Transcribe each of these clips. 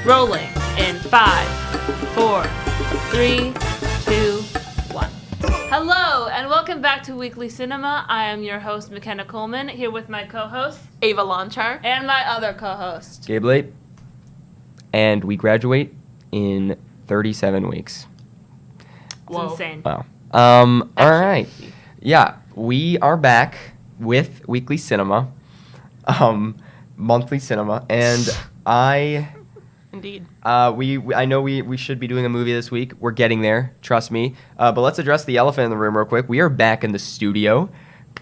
Rolling in 5, 4, 3, 2, 1. Hello, and welcome back to Weekly Cinema. I am your host, McKenna Coleman, here with my co-host, Ava Lonchar, and my other co-host, Gabe. And we graduate in 37 weeks. It's insane. Wow. All right. Yeah, we are back with Weekly Cinema, monthly cinema, and Indeed. I know we should be doing a movie this week. We're getting there, trust me. But let's address the elephant in the room real quick. We are back in the studio.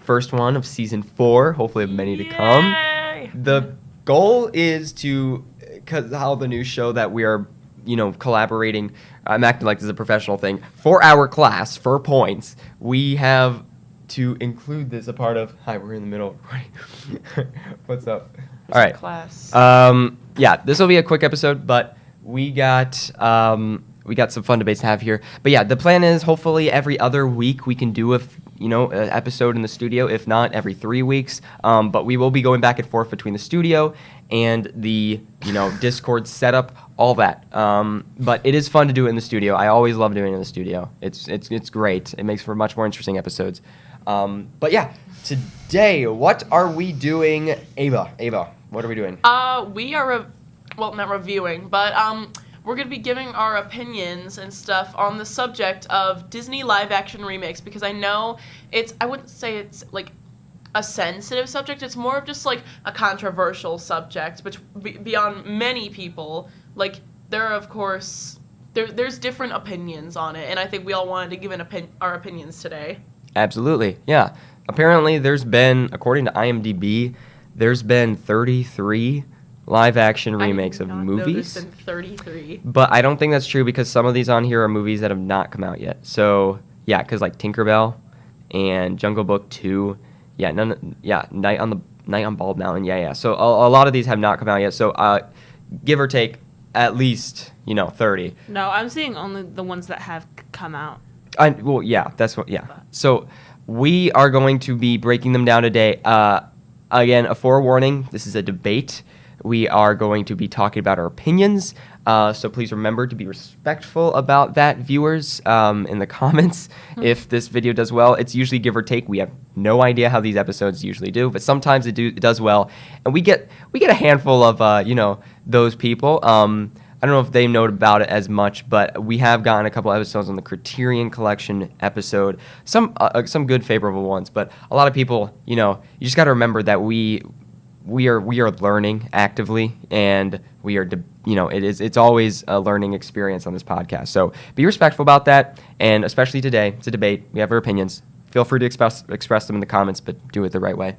First one of season 4. Hopefully many to come. Yay! The goal is to, because how the news show that we are, collaborating. I'm acting like this is a professional thing. For our class, for points, we have to include this a part of. Hi, we're in the middle. What's up? All right. Class. Yeah, this will be a quick episode, but we got some fun debates to have here. But yeah, the plan is hopefully every other week we can do an episode in the studio. If not, every 3 weeks. But we will be going back and forth between the studio and the Discord setup, all that. But it is fun to do it in the studio. I always love doing it in the studio. It's great. It makes for much more interesting episodes. But yeah, today, what are we doing, Ava? What are we doing? We are, not reviewing, but we're going to be giving our opinions and stuff on the subject of Disney live-action remakes, because I know I wouldn't say it's, like, a sensitive subject. It's more of just, like, a controversial subject, which beyond many people, like, there are, of course, there's different opinions on it, and I think we all wanted to give our opinions today. Absolutely, yeah. Apparently, there's been, according to IMDb, there's been 33 live-action remakes of movies. There's been 33. But I don't think that's true because some of these on here are movies that have not come out yet. So, yeah, because like Tinkerbell and Jungle Book 2, Night on Bald Mountain, So a lot of these have not come out yet. So give or take at least, 30. No, I'm seeing only the ones that have come out. So we are going to be breaking them down today. Again, a forewarning, this is a debate. We are going to be talking about our opinions, so please remember to be respectful about that, viewers, in the comments. If this video does well, it's usually give or take. We have no idea how these episodes usually do, but sometimes it does well, and we get a handful of those people. I don't know if they know about it as much, but we have gotten a couple episodes on the Criterion Collection episode. Some good favorable ones, but a lot of people, you just got to remember that we are learning actively, and we are, it's always a learning experience on this podcast. So be respectful about that, and especially today, it's a debate. We have our opinions. Feel free to express them in the comments, but do it the right way.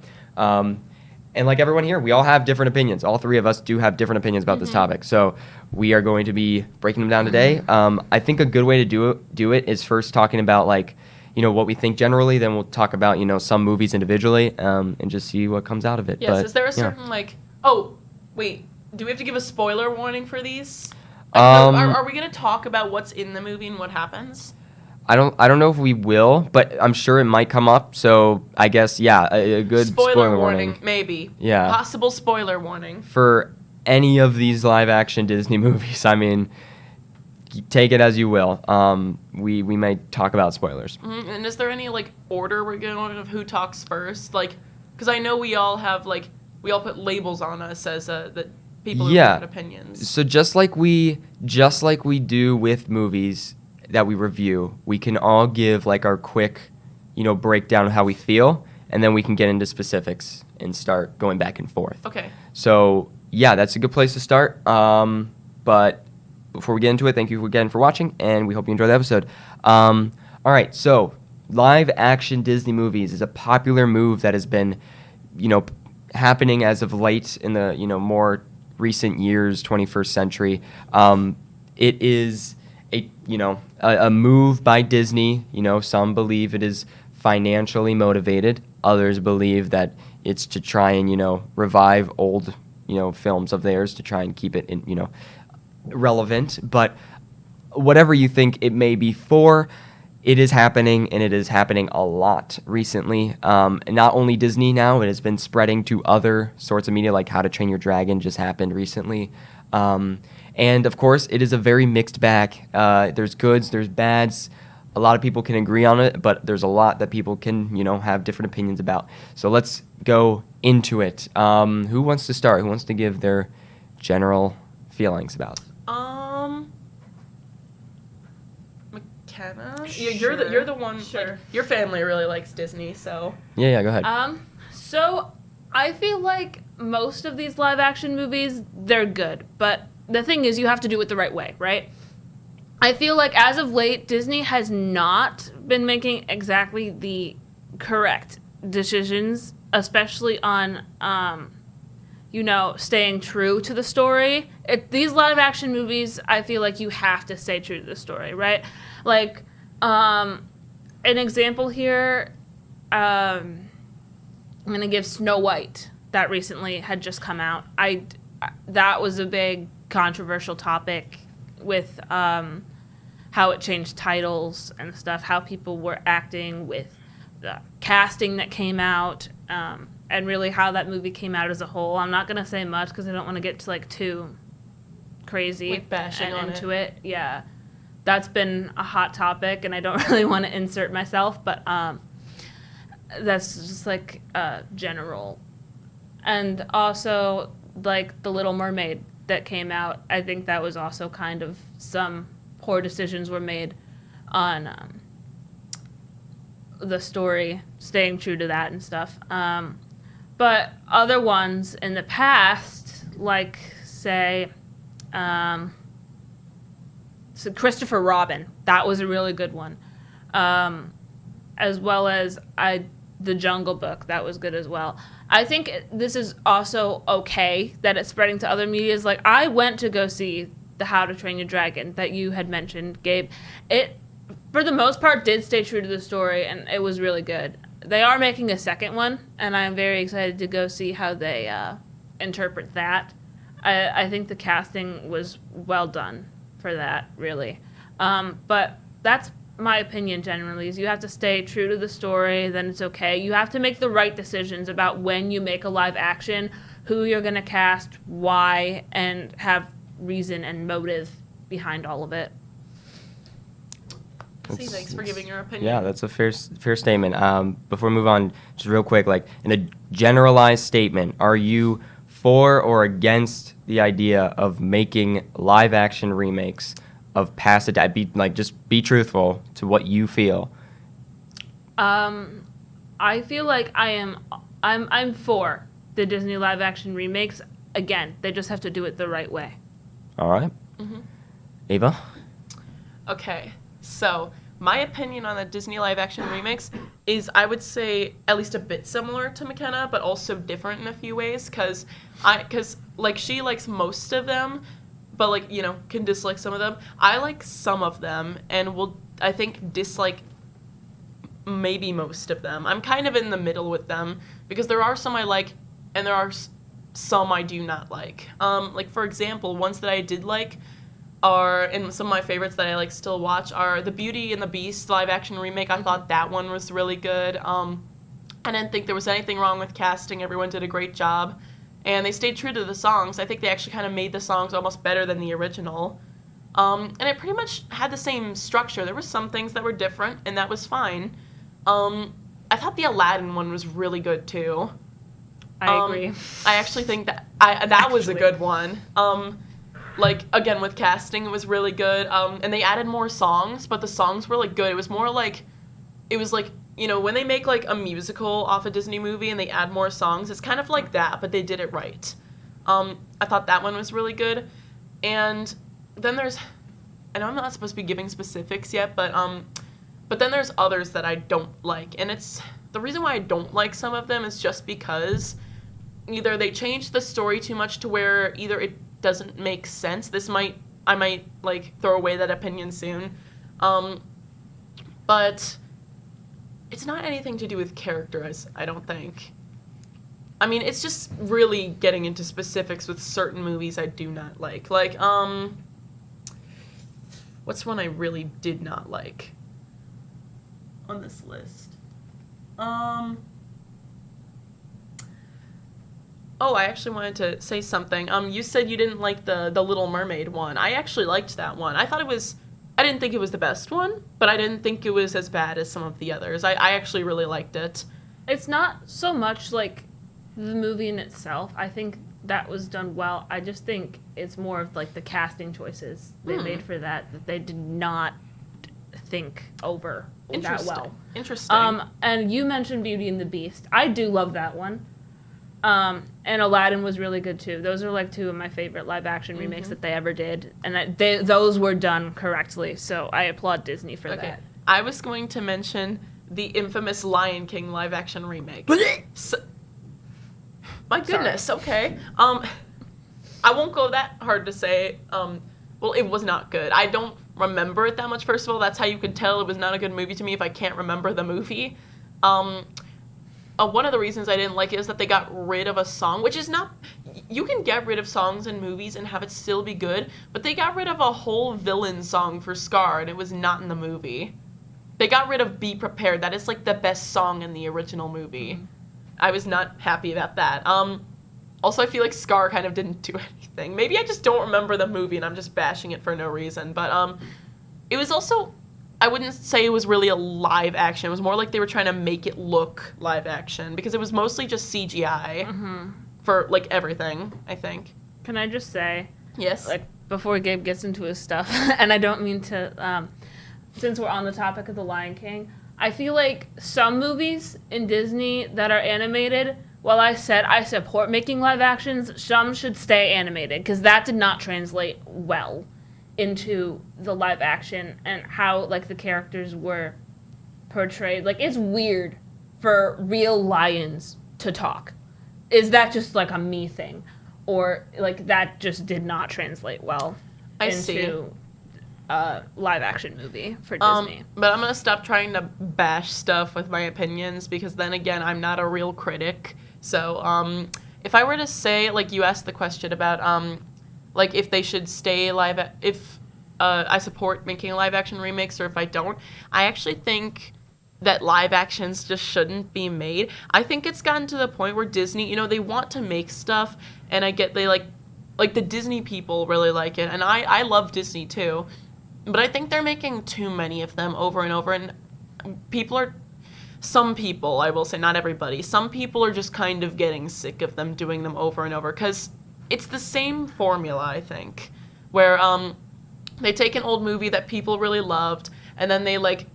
And like everyone here, we all have different opinions. All three of us do have different opinions about this topic. So we are going to be breaking them down today. I think a good way to do it is first talking about what we think generally. Then we'll talk about some movies individually, and just see what comes out of it. Yes. But, is there a certain do we have to give a spoiler warning for these? Are we going to talk about what's in the movie and what happens? I don't know if we will, but I'm sure it might come up. So I guess a good spoiler warning, maybe. Yeah. Possible spoiler warning for any of these live action Disney movies. I mean, take it as you will. We may talk about spoilers. Mm-hmm. And is there any order we're going of who talks first? Because I know we all have we all put labels on us as that people who have different opinions. So just like we do with movies that we review, we can all give our quick, breakdown of how we feel, and then we can get into specifics and start going back and forth. Okay. So that's a good place to start. But before we get into it, thank you again for watching, and we hope you enjoy the episode. All right, so live action Disney movies is a popular move that has been, happening as of late in the more recent years, 21st century. It is a move by Disney. Some believe it is financially motivated. Others believe that it's to try and, revive old, films of theirs to try and keep it relevant. But whatever you think it may be for, it is happening, and it is happening a lot recently. Not only Disney now, it has been spreading to other sorts of media, like How to Train Your Dragon just happened recently. And of course, it is a very mixed bag. There's goods, there's bads. A lot of people can agree on it, but there's a lot that people can, have different opinions about. So let's go into it. Who wants to start? Who wants to give their general feelings about it? McKenna? Sure. You're the one. Sure. Like, your family really likes Disney, so. Yeah, go ahead. So I feel like most of these live action movies, they're good, but the thing is you have to do it the right way, right? I feel like as of late, Disney has not been making exactly the correct decisions, especially on, staying true to the story. These live action movies, I feel like you have to stay true to the story, right? Like, an example here, I'm going to give Snow White, that recently had just come out. That was a big controversial topic with how it changed titles and stuff, how people were acting with the casting that came out, and really how that movie came out as a whole. I'm not going to say much because I don't want to get to too crazy like bashing and on into it. Yeah, that's been a hot topic, and I don't really want to insert myself, but that's just like general. And also, like, The Little Mermaid that came out, I think that was also kind of some poor decisions were made on the story, staying true to that and stuff. But other ones in the past, like, say, so Christopher Robin, that was a really good one. As well as The Jungle Book, that was good as well. I think this is also okay that it's spreading to other medias. Like, I went to go see the How to Train Your Dragon that you had mentioned, Gabe. It, for the most part, did stay true to the story, and it was really good. They are making a second one, and I'm very excited to go see how they interpret that. I think the casting was well done for that, really. But that's my opinion generally, is you have to stay true to the story, then it's okay. You have to make the right decisions about when you make a live action, who you're going to cast, why, and have reason and motive behind all of it. Thanks for giving your opinion. Yeah, that's a fair statement. Before we move on, just real quick, like, in a generalized statement, are you for or against the idea of making live action remakes of past just be truthful to what you feel? I feel like I'm for the Disney live action remakes. Again, they just have to do it the right way. All right. Mm-hmm. Ava? Okay, so my opinion on the Disney live action remakes is, I would say, at least a bit similar to McKenna, but also different in a few ways, because she likes most of them, but can dislike some of them. I like some of them, and will, I think, dislike maybe most of them. I'm kind of in the middle with them, because there are some I like, and there are some I do not like. For example, ones that I did like are, and some of my favorites that I still watch are the Beauty and the Beast live action remake. I thought that one was really good. I didn't think there was anything wrong with casting. Everyone did a great job. And they stayed true to the songs. I think they actually kind of made the songs almost better than the original. And it pretty much had the same structure. There were some things that were different, and that was fine. I thought the Aladdin one was really good, too. I agree. I actually think that was a good one. Again, with casting, it was really good. And they added more songs, but the songs were, good. It was more when they make, a musical off a Disney movie and they add more songs, it's kind of like that, but they did it right. I thought that one was really good. And then I know I'm not supposed to be giving specifics yet, but then there's others that I don't like. And the reason why I don't like some of them is just because either they changed the story too much to where either it doesn't make sense. I might throw away that opinion soon. But it's not anything to do with characters, I don't think. I mean, it's just really getting into specifics with certain movies I do not like. What's one I really did not like? on this list? Oh, I actually wanted to say something. You said you didn't like the Little Mermaid one. I actually liked that one. I didn't think it was the best one, but I didn't think it was as bad as some of the others. I actually really liked it. It's not so much like the movie in itself. I think that was done well. I just think it's more of like the casting choices they made for that they did not think over that well. Interesting. And you mentioned Beauty and the Beast. I do love that one. And Aladdin was really good too. Those are like two of my favorite live action remakes that they ever did, and those were done correctly. So I applaud Disney for that. I was going to mention the infamous Lion King live action remake. My goodness. Sorry. Okay. I won't go that hard to say. Well, it was not good. I don't remember it that much. First of all, that's how you could tell it was not a good movie to me if I can't remember the movie. One of the reasons I didn't like it is that they got rid of a song, which is not... You can get rid of songs in movies and have it still be good, but they got rid of a whole villain song for Scar, and it was not in the movie. They got rid of Be Prepared. That is, like, the best song in the original movie. I was not happy about that. Also, I feel like Scar kind of didn't do anything. Maybe I just don't remember the movie, and I'm just bashing it for no reason. But it was also... I wouldn't say it was really a live action. It was more like they were trying to make it look live action because it was mostly just CGI for, like, everything, I think. Can I just say, yes, like, before Gabe gets into his stuff, and I don't mean to, since we're on the topic of The Lion King, I feel like some movies in Disney that are animated, while I said I support making live actions, some should stay animated because that did not translate well into the live action and how, like, the characters were portrayed. Like, it's weird for real lions to talk. Is that just, like, a me thing? Or, like, that just did not translate well into a live action movie for Disney. But I'm going to stop trying to bash stuff with my opinions because then again, I'm not a real critic. So, if I were to say, like, you asked the question about, like, if they should stay if I support making live action remakes or if I don't, I actually think that live actions just shouldn't be made. I think it's gotten to the point where Disney, you know, they want to make stuff, and I get they like the Disney people really like it, and I love Disney too, but I think they're making too many of them over and over, and some people, I will say, not everybody, some people are just kind of getting sick of them doing them over and over, because it's the same formula, I think, where they take an old movie that people really loved, and then they, like,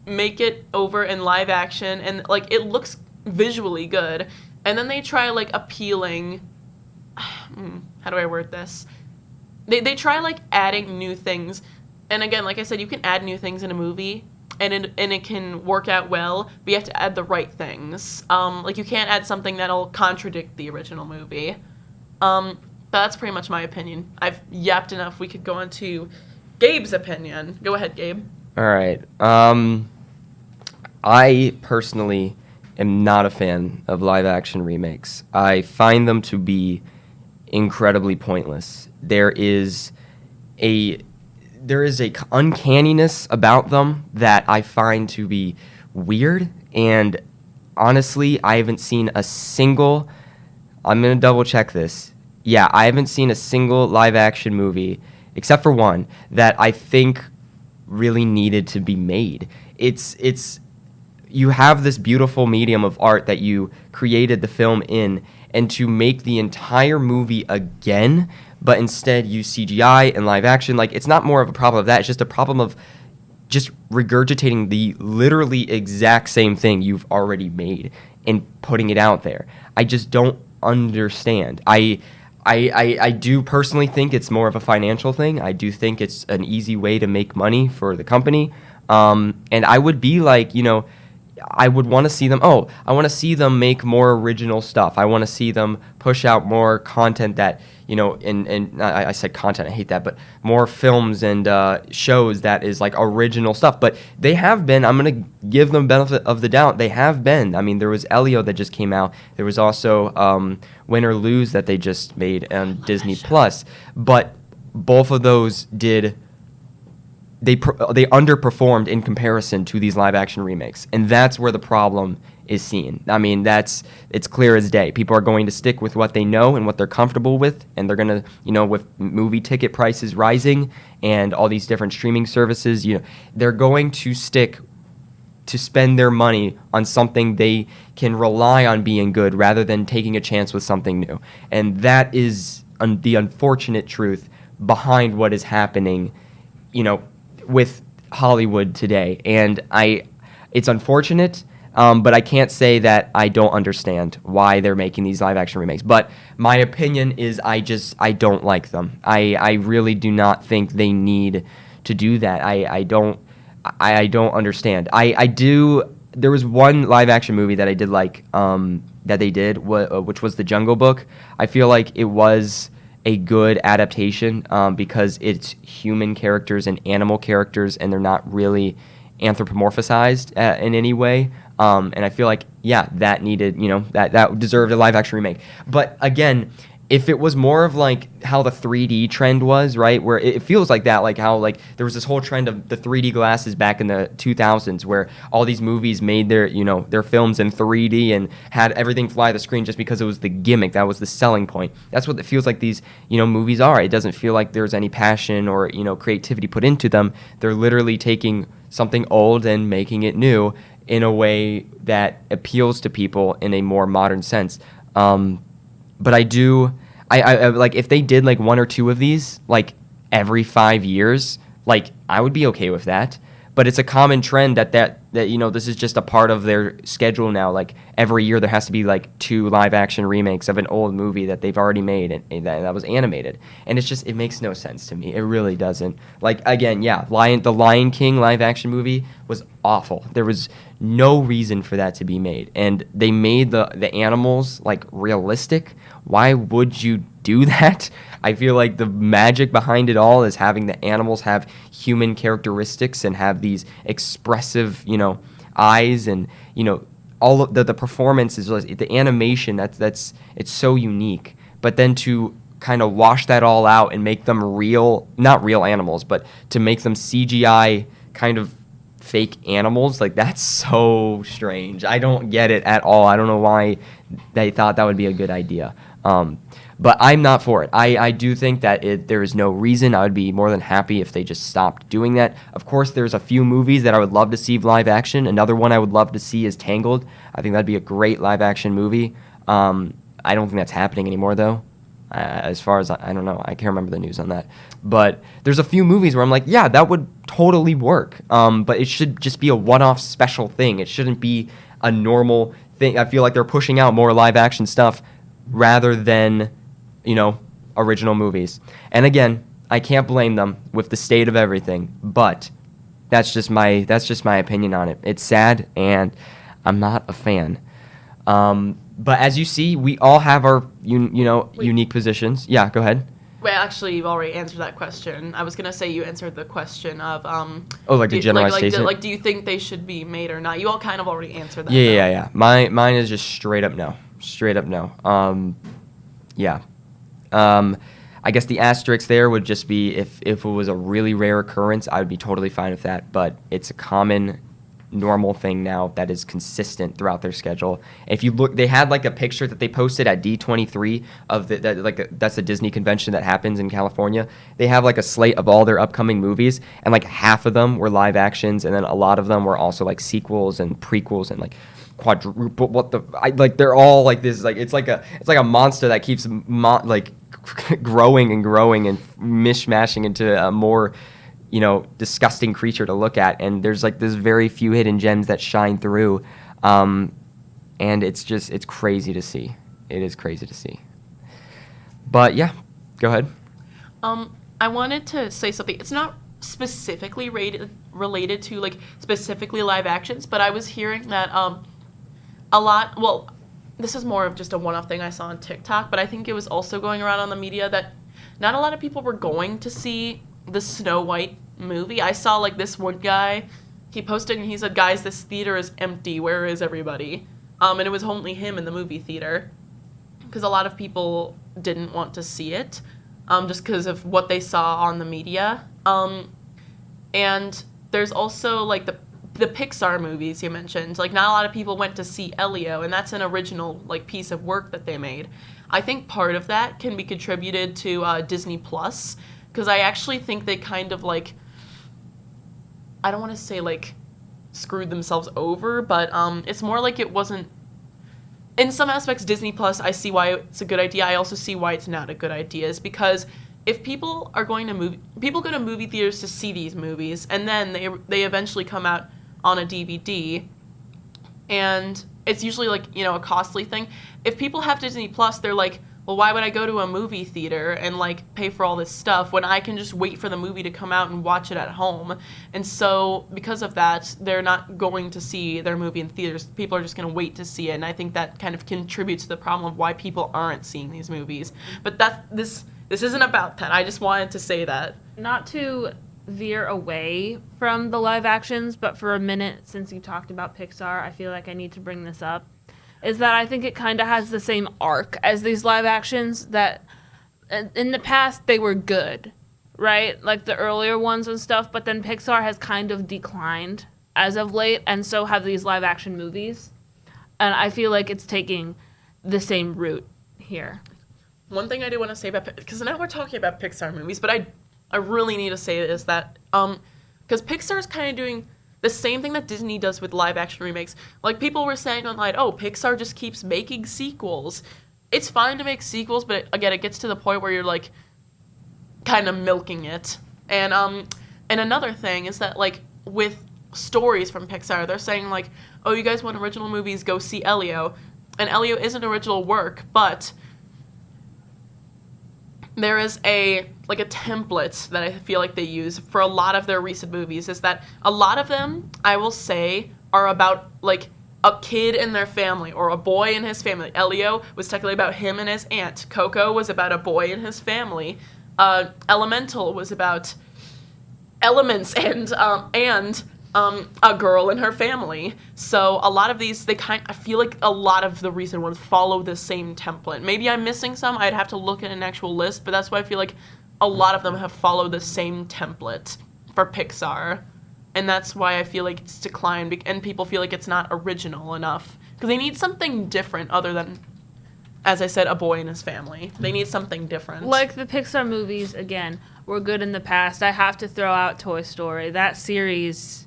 make it over in live action, and, like, it looks visually good, and then they try, like, appealing... how do I word this? They try, like, adding new things, and again, like I said, you can add new things in a movie, and it can work out well, but you have to add the right things. Like, you can't add something that'll contradict the original movie. But that's pretty much my opinion. I've yapped enough. We could go on to Gabe's opinion. Go ahead, Gabe. All right. I personally am not a fan of live-action remakes. I find them to be incredibly pointless. There is a uncanniness about them that I find to be weird, and honestly, I haven't seen a single... I'm going to double-check this. Yeah, I haven't seen a single live-action movie, except for one, that I think really needed to be made. It's you have this beautiful medium of art that you created the film in, and to make the entire movie again, but instead use CGI and live action, like, it's not more of a problem of that, it's just a problem of just regurgitating the literally exact same thing you've already made and putting it out there. I just don't understand. I do personally think it's more of a financial thing. I do think it's an easy way to make money for the company. And I would be like, you know, I would want to see them, I want to see them make more original stuff. I want to see them push out more content that, you know, and I said content, I hate that, but more films and shows that is like original stuff. But they have been, I'm going to give them benefit of the doubt, they have been. I mean, there was Elio that just came out. There was also Win or Lose that they just made on Disney Plus. But both of those did they underperformed in comparison to these live action remakes, and that's where the problem is seen. I mean, it's clear as day. People are going to stick with what they know and what they're comfortable with, and they're going to, with movie ticket prices rising and all these different streaming services, they're going to stick to spend their money on something they can rely on being good rather than taking a chance with something new. And that is the unfortunate truth behind what is happening, with Hollywood today. And it's unfortunate, but I can't say that I don't understand why they're making these live action remakes. But my opinion is I don't like them. I really do not think they need to do that. I don't understand. There was one live action movie that I did like, that they did, which was The Jungle Book. I feel like it was a good adaptation, because it's human characters and animal characters, and they're not really anthropomorphized in any way. And I feel like, that needed, that deserved a live action remake. But again, if it was more of like how the 3D trend was, right, where it feels like that, like how like there was this whole trend of the 3D glasses back in the 2000s, where all these movies made their films in 3D and had everything fly the screen just because it was the gimmick, that was the selling point. That's what it feels like these movies are. It doesn't feel like there's any passion or creativity put into them. They're literally taking something old and making it new in a way that appeals to people in a more modern sense. But I like if they did like one or two of these like every 5 years, like I would be okay with that. But it's a common trend that this is just a part of their schedule now. Like every year there has to be like 2 live action remakes of an old movie that they've already made and that was animated. And it makes no sense to me. It really doesn't. Like again, the Lion King live action movie was awful. There was no reason for that to be made. And they made the animals like realistic. Why would you do that? I feel like the magic behind it all is having the animals have human characteristics and have these expressive, eyes, and all of the performance is the animation. That's it's so unique. But then to kind of wash that all out and make them not real animals, but to make them CGI kind of fake animals, like that's so strange. I don't get it at all. I don't know why they thought that would be a good idea. But I'm not for it. I do think that there is no reason. I would be more than happy if they just stopped doing that. Of course, there's a few movies that I would love to see live action. Another one I would love to see is Tangled. I think that'd be a great live action movie. I don't think that's happening anymore, though. As far as I don't know. I can't remember the news on that. But there's a few movies where I'm like, yeah, that would totally work. But it should just be a one-off special thing. It shouldn't be a normal thing. I feel like they're pushing out more live action stuff rather than original movies. And again, I can't blame them with the state of everything, but that's just my opinion on it. It's sad, and I'm not a fan. But as you see, we all have our unique positions. Yeah, go ahead. Well, actually, you've already answered that question. I was gonna say you answered the question of the generalized statement. Do you think they should be made or not? You all kind of already answered that. Yeah. Mine is just straight up no. I guess the asterisk there would just be if it was a really rare occurrence, I would be totally fine with that. But it's a common, normal thing now that is consistent throughout their schedule. If you look, they had like a picture that they posted at D23 of that's a Disney convention that happens in California. They have like a slate of all their upcoming movies, and like half of them were live actions, and then a lot of them were also like sequels and prequels and like quadruple. They're all like this. Like it's like a monster that keeps growing and mishmashing into a more disgusting creature to look at. And there's like this very few hidden gems that shine through, and it's crazy to see. It is crazy to see. But yeah, go ahead. I wanted to say something. It's not specifically related to like specifically live actions, but I was hearing that a lot. Well, this is more of just a one-off thing I saw on TikTok, but I think it was also going around on the media that not a lot of people were going to see the Snow White movie. I saw like this one guy, he posted and he said, "Guys, this theater is empty. Where is everybody?" And it was only him in the movie theater because a lot of people didn't want to see it, just because of what they saw on the media. And there's also like the Pixar movies you mentioned. Like, not a lot of people went to see Elio, and that's an original like piece of work that they made. I think part of that can be contributed to Disney Plus, because I actually think they kind of like, I don't want to say like screwed themselves over, but it's more like it wasn't. In some aspects, Disney Plus, I see why it's a good idea. I also see why it's not a good idea, is because if people are going to people go to movie theaters to see these movies, and then they eventually come out on a DVD, and it's usually like, you know, a costly thing. If people have Disney Plus, they're like, well, why would I go to a movie theater and like pay for all this stuff when I can just wait for the movie to come out and watch it at home? And so because of that, they're not going to see their movie in theaters. People are just going to wait to see it, and I think that kind of contributes to the problem of why people aren't seeing these movies. But this isn't about that. I just wanted to say that. Not to veer away from the live actions, but for a minute, since you talked about Pixar, I feel like I need to bring this up, is that I think it kind of has the same arc as these live actions, that in the past they were good, right? Like the earlier ones and stuff, but then Pixar has kind of declined as of late, and so have these live action movies. And I feel like it's taking the same route here. One thing I do want to say about, because now we're talking about Pixar movies, but I really need to say is that, because Pixar is kind of doing the same thing that Disney does with live action remakes. Like, people were saying online, oh, Pixar just keeps making sequels. It's fine to make sequels, but again, it gets to the point where you're like kind of milking it. And another thing is that, like, with stories from Pixar, they're saying like, oh, you guys want original movies, go see Elio. And Elio isn't original work, but there is a template that I feel like they use for a lot of their recent movies, is that a lot of them, I will say, are about like a kid and their family, or a boy and his family. Elio was technically about him and his aunt. Coco was about a boy and his family. Elemental was about elements and a girl and her family. So a lot of these, I feel like a lot of the recent ones follow the same template. Maybe I'm missing some. I'd have to look at an actual list, but that's why I feel like a lot of them have followed the same template for Pixar. And that's why I feel like it's declined, and people feel like it's not original enough. Because they need something different other than, as I said, a boy and his family. They need something different. Like the Pixar movies, again, were good in the past. I have to throw out Toy Story. That series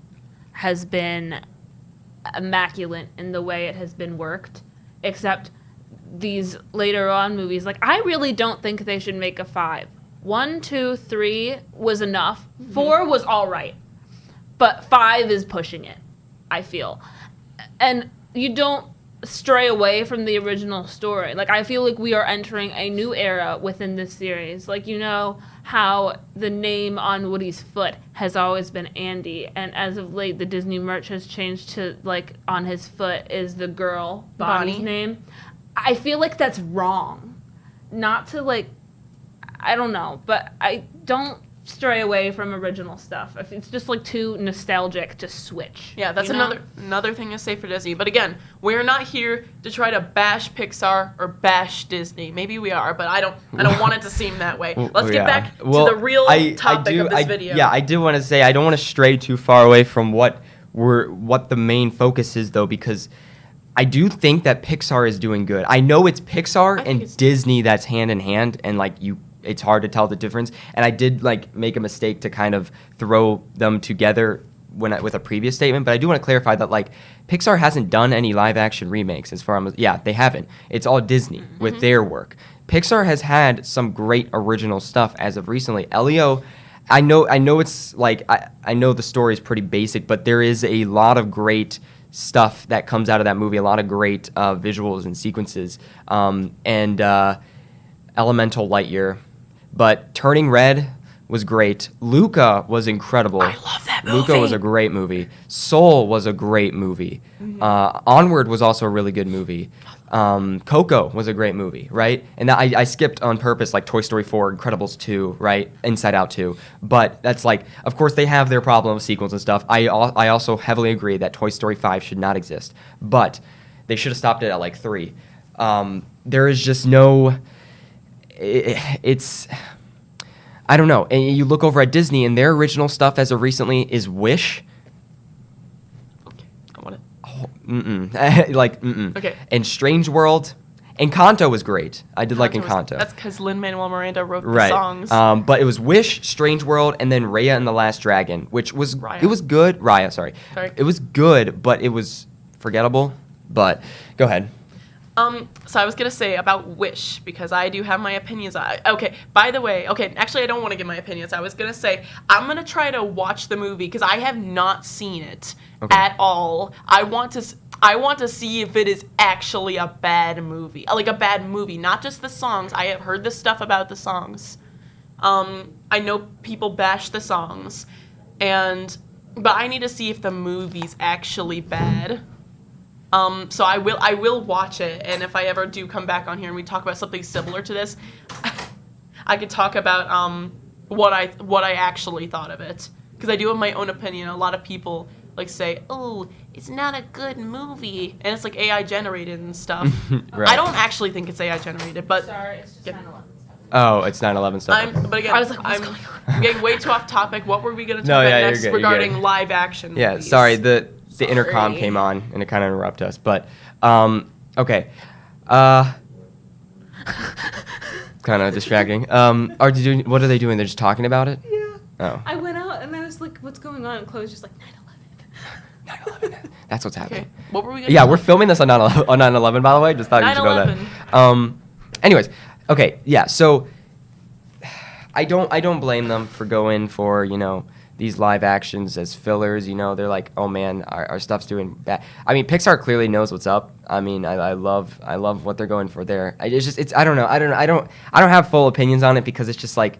has been immaculate in the way it has been worked, except these later on movies. Like, I really don't think they should make a 5. 1, 2, 3 was enough. 4 was all right. But 5 is pushing it, I feel. And you don't stray away from the original story. Like, I feel like we are entering a new era within this series. Like, you know how the name on Woody's foot has always been Andy, and as of late, the Disney merch has changed to, like, on his foot is the girl, Bonnie's name. I feel like that's wrong. Not to, like, I don't know, but I don't stray away from original stuff. If it's just like too nostalgic to switch. Yeah, that's another thing to say for Disney. But again, we're not here to try to bash Pixar or bash Disney. Maybe we are, but I don't want it to seem that way. Let's get back to the real topic of this video. Yeah, I do want to say I don't want to stray too far away from what the main focus is, though, because I do think that Pixar is doing good. I know it's Pixar and Disney that's hand in hand, and like it's hard to tell the difference. And I did like make a mistake to kind of throw them together with a previous statement, but I do want to clarify that like Pixar hasn't done any live action remakes as far as they haven't. It's all Disney with their work. Pixar has had some great original stuff as of recently. Elio, I know it's like I know the story is pretty basic, but there is a lot of great stuff that comes out of that movie, a lot of great visuals and sequences, and Elemental Lightyear. But Turning Red was great. Luca was incredible. I love that movie. Luca was a great movie. Soul was a great movie. Onward was also a really good movie. Coco was a great movie, right? And I skipped on purpose, like Toy Story 4, Incredibles 2, right? Inside Out 2. But that's like, of course, they have their problem with sequels and stuff. I also heavily agree that Toy Story 5 should not exist. But they should have stopped it at like 3. There is just no... I I don't know. And you look over at Disney, and their original stuff as of recently is Wish. Okay, I want it. Oh, mm-mm. Okay. And Strange World. Encanto was great. I did like Encanto. That's because Lin-Manuel Miranda wrote the Right. songs. But it was Wish, Strange World, and then Raya and the Last Dragon, which was Raya. it was good. Raya, sorry. It was good, but it was forgettable. But go ahead. So I was gonna say about Wish because I do have my opinions on it. Okay, by the way, actually I don't want to give my opinions. I was gonna say I'm gonna try to watch the movie because I have not seen it at all. I want to see if it is actually a bad movie, like a bad movie, not just the songs. I have heard this stuff about the songs. I know people bash the songs, but I need to see if the movie's actually bad. So I will watch it, and if I ever do come back on here and we talk about something similar to this, I could talk about what I actually thought of it, because I do have my own opinion. A lot of people like say, "Oh, it's not a good movie," and it's like AI generated and stuff. Right. I don't actually think it's AI generated, but Sorry, it's just 9/11 stuff. Oh, it's 9/11 stuff. But again, I was like, what's going on? I'm getting way too off topic. What were we gonna talk No, about yeah, you're next good, you're regarding good. live action Yeah, movies? sorry. The intercom Sorry. came on and it kind of interrupted us. But okay. Kind of distracting. What are they doing? They're just talking about it? Yeah. Oh. I went out and I was like, what's going on? And Chloe's just like, 9/11. 9/11. That's what's happening. Okay, what were we gonna Yeah, talk we're filming this on 9/11, by the way. Just thought you should know 9/11. that. Anyways, okay, yeah. So I don't blame them for going for these live actions as fillers. They're like, oh man, our stuff's doing bad. I mean, Pixar clearly knows what's up. I mean, I love what they're going for there. I don't know. I don't have full opinions on it because it's just like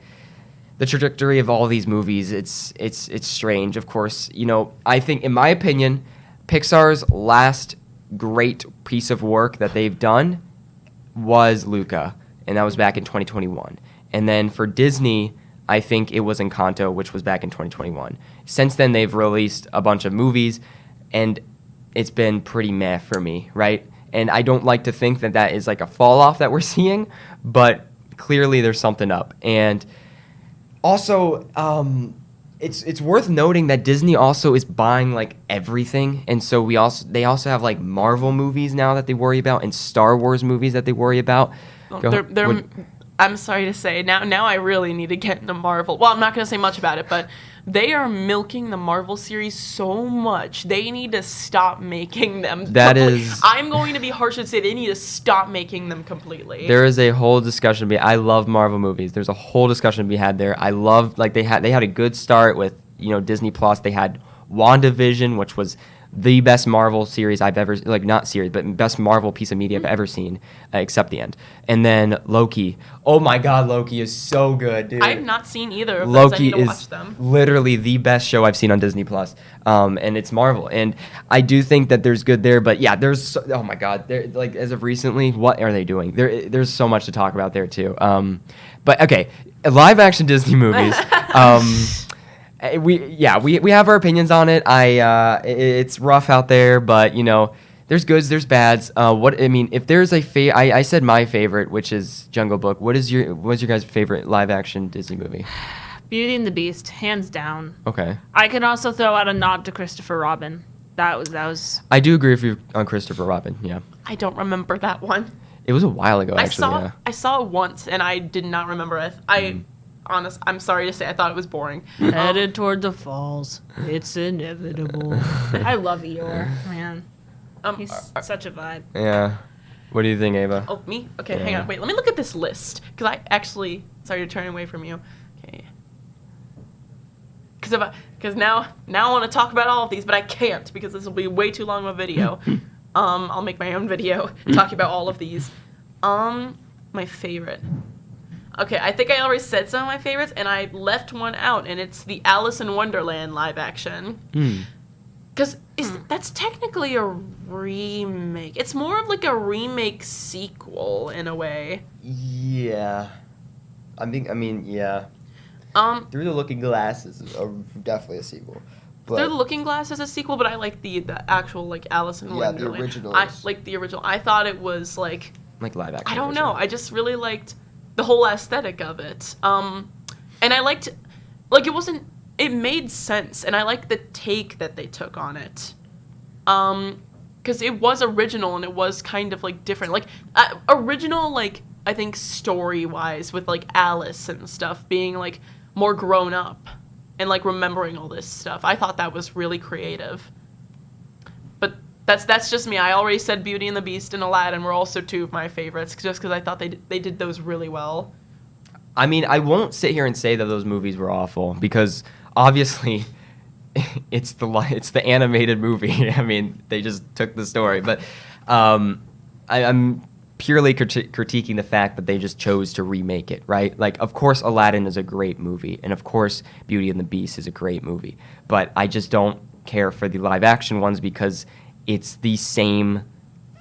the trajectory of all these movies. It's strange. Of course, I think, in my opinion, Pixar's last great piece of work that they've done was Luca, and that was back in 2021. And then for Disney, I think it was Encanto, which was back in 2021. Since then, they've released a bunch of movies, and it's been pretty meh for me, right? And I don't like to think that is like a fall off that we're seeing, but clearly there's something up. And also, it's worth noting that Disney also is buying like everything, and so they also have like Marvel movies now that they worry about, and Star Wars movies that they worry about. I'm sorry to say, now I really need to get into Marvel. Well, I'm not going to say much about it, but they are milking the Marvel series so much. They need to stop making them. I'm going to be harsh and say they need to stop making them completely. There is a whole discussion. I love Marvel movies. There's a whole discussion to be had there. I love, like, they had a good start with, Disney Plus. They had WandaVision, which was the best Marvel series I've ever, like, not series, but best Marvel piece of media I've ever seen, except the end. And then Loki. Oh my God, Loki is so good, dude. I've not seen either of those. I need to watch them. Literally the best show I've seen on Disney Plus, and it's Marvel. And I do think that there's good there, but yeah, oh my God, like, as of recently, what are they doing? There's so much to talk about there too. But okay, live action Disney movies. We have our opinions on it. It's rough out there, but there's goods, there's bads. If there's I said my favorite, which is Jungle Book. What's your guys' favorite live action Disney movie? Beauty and the Beast, hands down. Okay. I can also throw out a nod to Christopher Robin. That was. I do agree with you on Christopher Robin. Yeah. I don't remember that one. It was a while ago, actually. I saw it once, and I did not remember it. I'm sorry to say, I thought it was boring. Headed toward the falls. It's inevitable. I love Eeyore, man. He's such a vibe. Yeah. What do you think, Ava? Oh, me? Okay, Yeah. hang on. Wait, let me look at this list. Because I actually... Sorry to turn away from you. Okay. Because now I want to talk about all of these, but I can't because this will be way too long of a video. I'll make my own video talking about all of these. My favorite... Okay, I think I already said some of my favorites, and I left one out, and it's the Alice in Wonderland live action. Because that's technically a remake. It's more of like a remake sequel in a way. Yeah. Yeah. Through the Looking Glass is definitely a sequel. Through the Looking Glass is a sequel, but I like the actual like Alice in Wonderland. The original. I like the original. I thought it was like live action. I don't know. I just really liked the whole aesthetic of it. And I liked, like, it made sense, and I liked the take that they took on it. Because it was original, and it was kind of, like, different. Like, original, like, I think story-wise, with, like, Alice and stuff being, like, more grown up and, like, remembering all this stuff. I thought that was really creative. But that's just me. I already said Beauty and the Beast and Aladdin were also two of my favorites, just because I thought they did those really well. I mean, I won't sit here and say that those movies were awful, because obviously it's the animated movie. I mean, they just took the story. But I'm purely critiquing the fact that they just chose to remake it, right? Like, of course, Aladdin is a great movie, and of course, Beauty and the Beast is a great movie. But I just don't care for the live-action ones because it's the same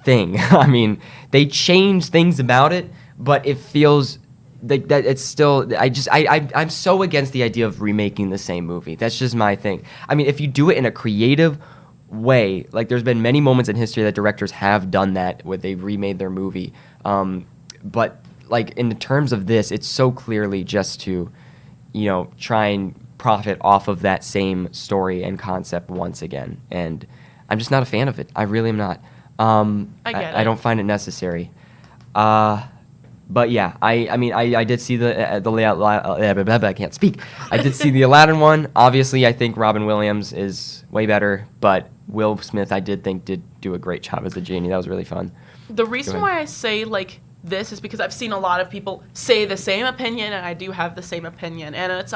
thing. I mean, they change things about it, but it feels like that it's still. I'm so against the idea of remaking the same movie. That's just my thing. I mean, if you do it in a creative way, like there's been many moments in history that directors have done that, where they've remade their movie. But like in terms of this, it's so clearly just to, try and profit off of that same story and concept once again. And I'm just not a fan of it. I really am not. I get it. I don't find it necessary. But yeah, I did see I can't speak. I did see the Aladdin one. Obviously, I think Robin Williams is way better, but Will Smith, I did do a great job as the genie. That was really fun. The reason why I say, like, this is because I've seen a lot of people say the same opinion, and I do have the same opinion. And it's,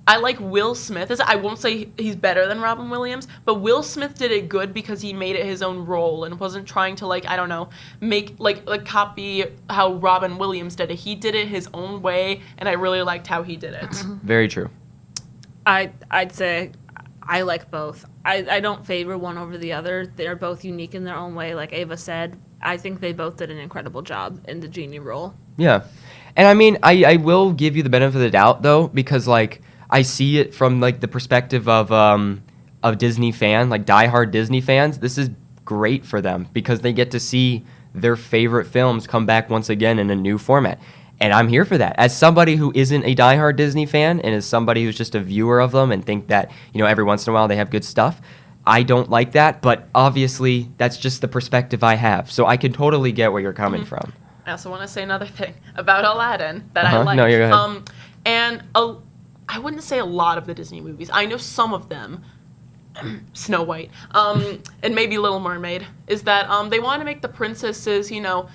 I like Will Smith. I won't say he's better than Robin Williams, but Will Smith did it good because he made it his own role and wasn't trying to, like, I don't know, make, like copy how Robin Williams did it. He did it his own way, and I really liked how he did it. Very true. I'd say I like both. I don't favor one over the other. They're both unique in their own way. Like Ava said, I think they both did an incredible job in the genie role. Yeah. And I mean, I will give you the benefit of the doubt, though, because, like, I see it from, like, the perspective of Disney fan, like diehard Disney fans. This is great for them because they get to see their favorite films come back once again in a new format. And I'm here for that. As somebody who isn't a diehard Disney fan and as somebody who's just a viewer of them and think that, every once in a while they have good stuff, I don't like that. But obviously, that's just the perspective I have. So I can totally get where you're coming from. I also want to say another thing about Aladdin that I like. No, you go ahead. I wouldn't say a lot of the Disney movies. I know some of them. Snow White, and maybe Little Mermaid, is that they want to make the princesses, instead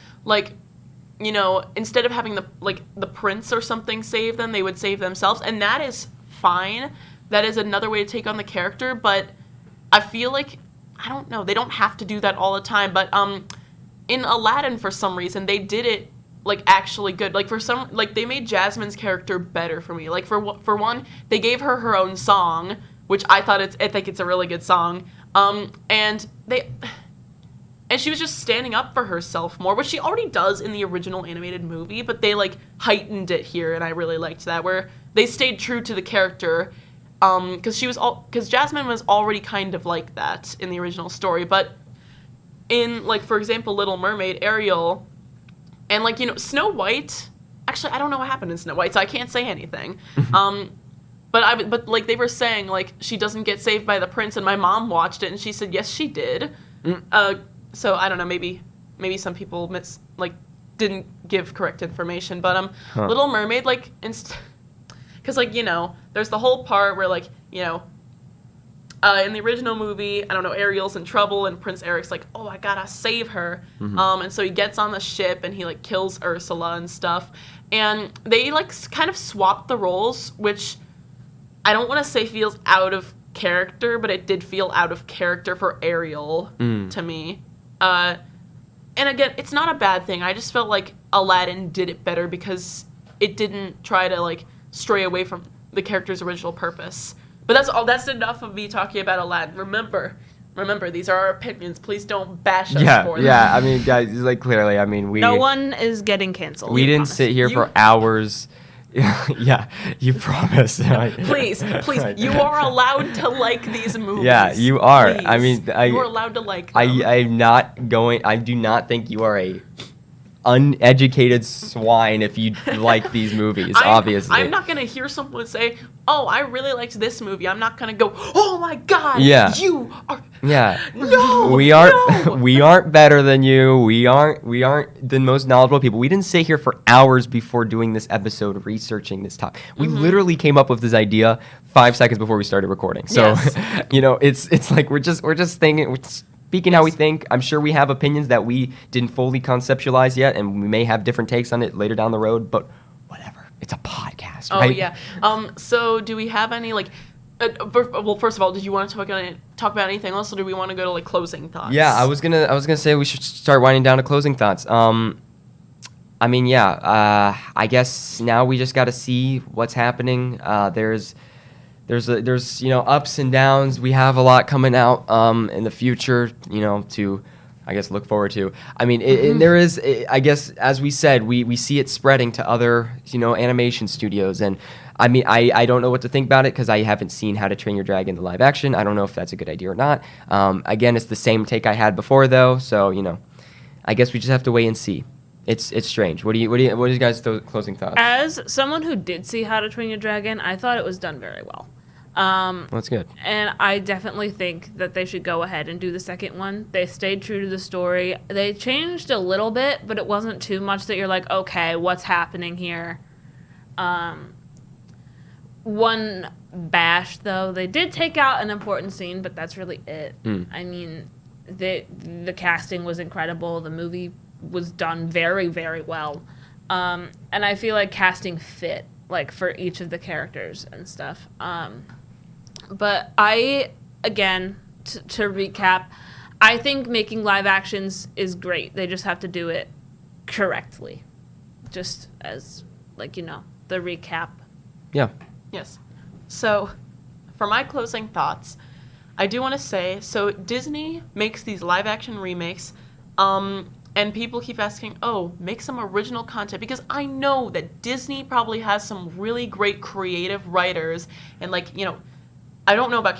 of having the prince or something save them, they would save themselves, and that is fine. That is another way to take on the character, but I feel like, I don't know, they don't have to do that all the time, but in Aladdin, for some reason, they did it actually good. They made Jasmine's character better for me. Like, for one, they gave her own song, which I think it's a really good song. And she was just standing up for herself more, which she already does in the original animated movie, but they, heightened it here, and I really liked that, where they stayed true to the character, because Jasmine was already kind of like that in the original story, but in, for example, Little Mermaid, Ariel, and, Snow White, actually, I don't know what happened in Snow White, so I can't say anything. But they were saying, she doesn't get saved by the prince, and my mom watched it, and she said, yes, she did. So, I don't know, maybe some people didn't give correct information, but, Little Mermaid, because, there's the whole part where, in the original movie, I don't know, Ariel's in trouble, and Prince Eric's like, oh, I gotta save her. And so he gets on the ship, and he, kills Ursula and stuff. And they, kind of swapped the roles, which I don't want to say feels out of character, but it did feel out of character for Ariel to me. And again, it's not a bad thing. I just felt like Aladdin did it better because it didn't try to, stray away from the character's original purpose. But that's enough of me talking about Aladdin. Remember, these are our opinions. Please don't bash us for them. Yeah, I mean, guys, clearly, I mean, no one is getting canceled. We didn't sit here for hours. Yeah, you promised. Please, you are allowed to like these movies. Yeah, you are. Please. I mean, you are allowed to like them. I'm not going. I do not think you are a uneducated swine if you like these movies, obviously. I'm not gonna hear someone say, "Oh, I really liked this movie." I'm not gonna go, "Oh my god, Yeah. you are." Yeah. No, we aren't better than you. We aren't the most knowledgeable people. We didn't sit here for hours before doing this episode researching this topic. We literally came up with this idea 5 seconds before we started recording. So, Yes. it's like we're just thinking, speaking how we think. I'm sure we have opinions that we didn't fully conceptualize yet, and we may have different takes on it later down the road, but whatever. It's a podcast, right? Oh yeah. So do we have any like? Well, first of all, did you want to talk about anything else, or do we want to go to like closing thoughts? Yeah, I was gonna say we should start winding down to closing thoughts. I mean, yeah. I guess now we just got to see what's happening. There's ups and downs. We have a lot coming out in the future. To I guess look forward to. I mean, and there is. I guess as we said, we see it spreading to other animation studios, and I mean, I don't know what to think about it because I haven't seen How to Train Your Dragon the live action. I don't know if that's a good idea or not. Again, it's the same take I had before though, so I guess we just have to wait and see. It's strange. What are you guys' closing thoughts? As someone who did see How to Train Your Dragon, I thought it was done very well. Well, that's good. And I definitely think that they should go ahead and do the second one. They stayed true to the story. They changed a little bit, but it wasn't too much that you're like, okay, what's happening here? One bash, though, they did take out an important scene, but that's really it. I mean, the casting was incredible. The movie was done very, very well. And I feel like casting fit, like, for each of the characters and stuff. But again, to recap, I think making live actions is great. They just have to do it correctly. Just as, like, the recap. Yeah. Yes. So, for my closing thoughts, I do want to say, so Disney makes these live action remakes, and people keep asking, oh, make some original content, because I know that Disney probably has some really great creative writers, and I don't know about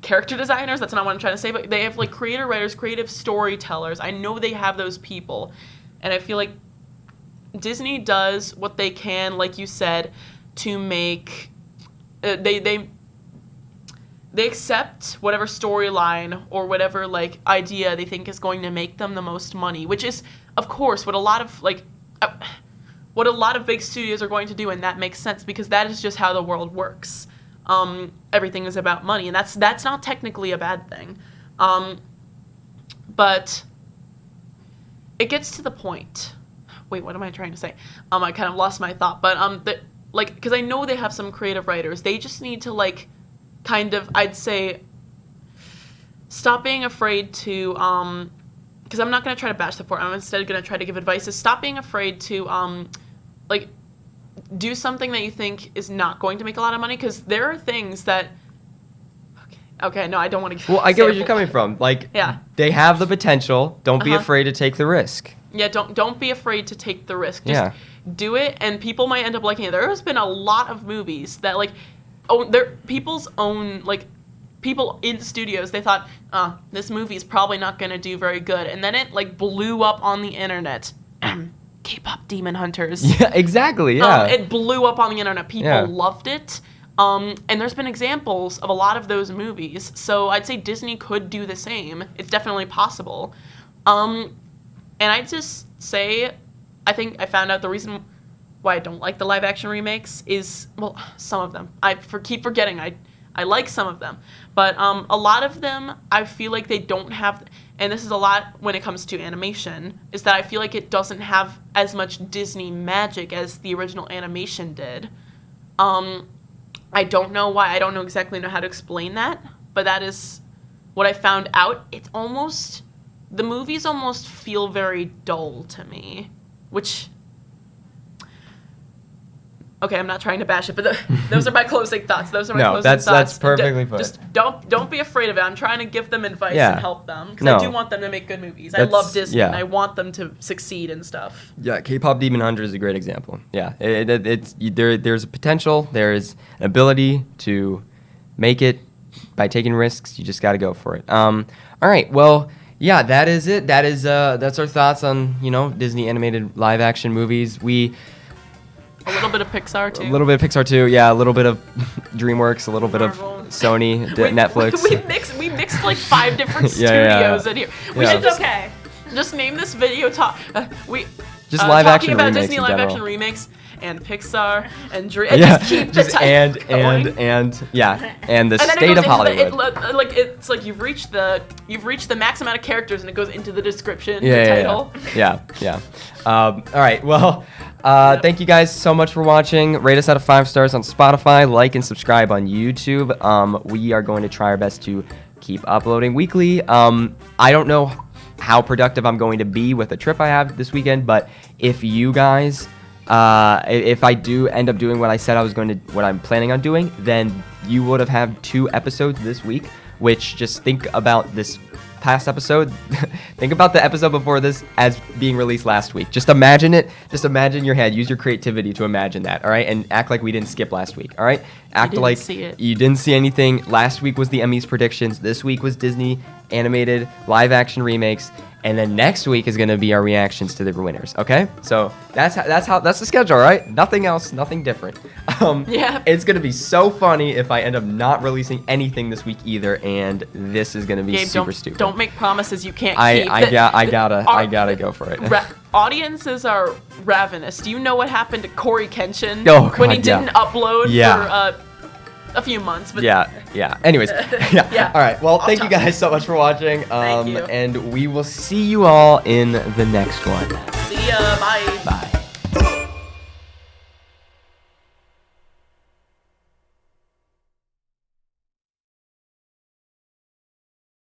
character designers, that's not what I'm trying to say, but they have creative writers, creative storytellers. I know they have those people, and I feel like Disney does what they can, like you said, to make they accept whatever storyline or whatever idea they think is going to make them the most money, which is of course what a lot of big studios are going to do, and that makes sense because that is just how the world works. Everything is about money, and that's not technically a bad thing, but it gets to the point. Wait, what am I trying to say? I kind of lost my thought, but because I know they have some creative writers, they just need to I'd say stop being afraid to because I'm not going to try to bash the fort. I'm instead going to try to give advice. Is stop being afraid to do something that you think is not going to make a lot of money, because there are things that okay no, I don't want to Well, I get where you're coming from. Yeah. They have the potential. Don't be afraid to take the risk. Yeah, don't be afraid to take the risk. Just do it, and people might end up liking it. There has been a lot of movies that people in studios, they thought, this movie's probably not going to do very good, and then it blew up on the internet. K-pop Demon Hunters. Yeah, exactly. Yeah. It blew up on the internet. People loved it. And there's been examples of a lot of those movies. So I'd say Disney could do the same. It's definitely possible. And I'd just say, I think I found out the reason why I don't like the live action remakes is, well, some of them. I keep forgetting. I like some of them. But a lot of them, I feel like they don't have, and this is a lot when it comes to animation, is that I feel like it doesn't have as much Disney magic as the original animation did. I don't know why. I don't exactly know how to explain that, but that is what I found out. The movies almost feel very dull to me, which, okay, I'm not trying to bash it, but those are my closing thoughts. Those are my closing thoughts. That's perfectly fine. Just don't be afraid of it. I'm trying to give them advice and help them, because I do want them to make good movies. I love Disney, and I want them to succeed and stuff. Yeah, K-pop Demon Hunter is a great example. Yeah, there's a potential. There's an ability to make it by taking risks. You just got to go for it. All right, well, yeah, that is it. That's our thoughts on Disney animated live action movies. A little bit of Pixar too. A little bit of Pixar too. Yeah, a little bit of DreamWorks, a little bit of Marvel. Sony, Netflix. We mixed like 5 different Yeah. studios in here. We Yeah. should It's okay. just name this video Just live action talking about remakes Disney in live general. action remakes and Pixar and Yeah, just keep the just title going. and the And then state it of goes Hollywood. it's like you've reached the max amount of characters, and it goes into the description, Yeah, the yeah, title. yeah. All right. Well, thank you guys so much for watching. Rate us out of 5 stars on Spotify. Like and subscribe on YouTube. We are going to try our best to keep uploading weekly. I don't know how productive I'm going to be with the trip I have this weekend, but if you guys, if I do end up doing what I said I was going to, what I'm planning on doing, then you would have had 2 episodes this week. Which, just think about this past episode. Think about the episode before this as being released last week. Just imagine it. Just imagine your head. Use your creativity to imagine that. All right, and act like we didn't skip last week. All right, act didn't like see it. you didn't see anything. Last week was the Emmys predictions. This week was Disney animated live action remakes. And then next week is going to be our reactions to the winners. Okay, so that's the schedule, right? Nothing else, nothing different. Yeah. It's going to be so funny if I end up not releasing anything this week either, and this is going to be Gabe, super stupid. don't make promises you can't I keep. I gotta go for it. Audiences are ravenous. Do you know what happened to Corey Kenshin Oh, when he God, yeah. didn't upload Yeah. for a few months? But Yeah. Anyways, yeah. Yeah. All right. Well, thank you talk. guys so much for watching. Thank you. And we will see you all in the next one. See ya. Bye. Bye.